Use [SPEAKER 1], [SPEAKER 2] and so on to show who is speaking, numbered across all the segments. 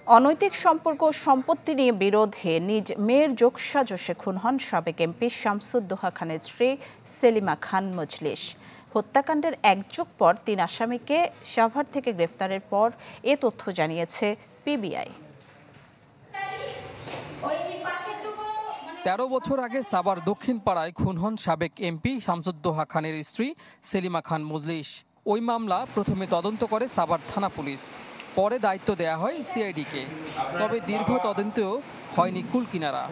[SPEAKER 1] অনৈতিক সম্পর্ক ও সম্পত্তি নিয়ে বিরোধে নিজ মেয়ের যোগসাজশে খুন হন সাবেক এমপি শামসুদ্দোহা খানের স্ত্রী সেলিমা খান মজলিস। হত্যাকাণ্ডের এক যুগ পর ৩ আসামিকে সাভার থেকে গ্রেফতারের পর এ তথ্য জানিয়েছে পিবিআই।
[SPEAKER 2] ১৩ বছর আগে সাভার দক্ষিণ পাড়ায় খুন হন সাবেক এমপি শামসুদ্দোহা খানের স্ত্রী সেলিমা খান মজলিস। ওই মামলা প্রথমে তদন্ত করে সাভার থানা পুলিশ, পরে দায়িত্ব দেয়া হয় সিআইডিকে। তবে দীর্ঘ তদন্তেও হয়নি কুলকিনারা।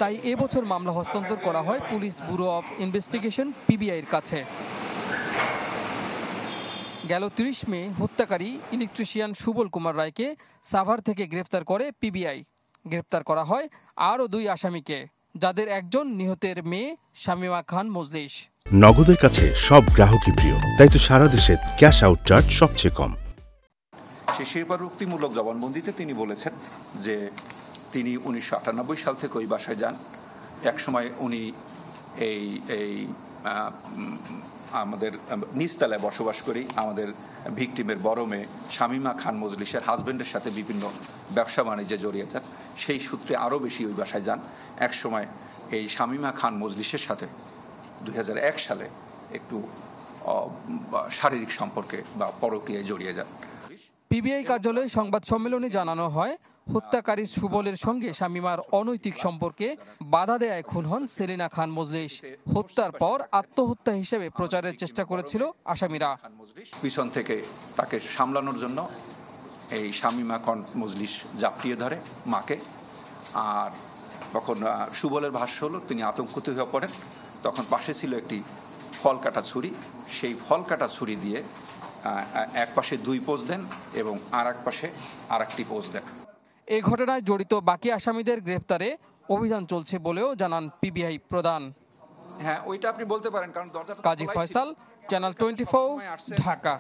[SPEAKER 2] তাই এবছর মামলা হস্তান্তর করা হয় পুলিশ ব্যুরো অফ ইনভেস্টিগেশন পিবিআইয়ের কাছে। গেল ৩০ মে হত্যাকারী ইলেকট্রিশিয়ান সুবল কুমার রায়কে সাভার থেকে গ্রেফতার করে পিবিআই। গ্রেফতার করা হয় আরও ২ আসামিকে, যাদের একজন নিহতের মেয়ে শামীমা খান মজলিস।
[SPEAKER 3] নগদের কাছে সব গ্রাহকই প্রিয়, তাই তো সারা দেশে ক্যাশ আউট চার্জ সবচেয়ে কম।
[SPEAKER 4] সেই স্বীকারোক্তিমূলক জবানবন্দিতে তিনি বলেছেন যে তিনি ১৯৯৮ সাল থেকে ওই বাসায় যান। একসময় উনি এই আমাদের নিচতলায় বসবাস করি আমাদের ভিকটিমের বড় মেয়ে শামীমা খান মজলিসের হাজব্যান্ডের সাথে বিভিন্ন ব্যবসা বাণিজ্যে জড়িয়েছেন। সেই সূত্রে আরও বেশি ওই বাসায় যান। একসময় এই শামীমা খান মজলিসের সাথে ২০০১ সালে একটু শারীরিক সম্পর্কে বা পরকীয়ায় জড়িয়ে যান।
[SPEAKER 2] পিবিআই কার্যালয়ে সংবাদ সম্মেলনে জানানো হয়, হত্যাকারী সুবলের সঙ্গে শামীমার অনৈতিক সম্পর্কে বাধা দেয়ায় খুন হন সেলিনা খান মজলিস। হত্যার পর আত্মহত্যা হিসেবে প্রচারের চেষ্টা করেছিল আসামিরা।
[SPEAKER 4] পিছন থেকে তাকে সামলানোর জন্য এই শামীমা খান মজলিস জাপটিয়ে ধরে মাকে। আর তখন সুবলের ভাষ্য হলো তিনি আতঙ্কিত হয়ে পড়েন। তখন পাশে ছিল একটি ফল কাটা ছুরি, সেই ফল কাটা ছুরি দিয়ে এক পাশে ২ পোজ দেন এবং আর এক পাশে আর একটি পোজ দেন।
[SPEAKER 2] এই ঘটনায় জড়িত বাকি আসামিদের গ্রেফতারে অভিযান চলছে বলেও জানান পিবিআই প্রধান।
[SPEAKER 4] হ্যাঁ, ওইটা আপনি বলতে পারেন, কারণ
[SPEAKER 2] কাজী ফয়সাল, চ্যানেল 24, ঢাকা।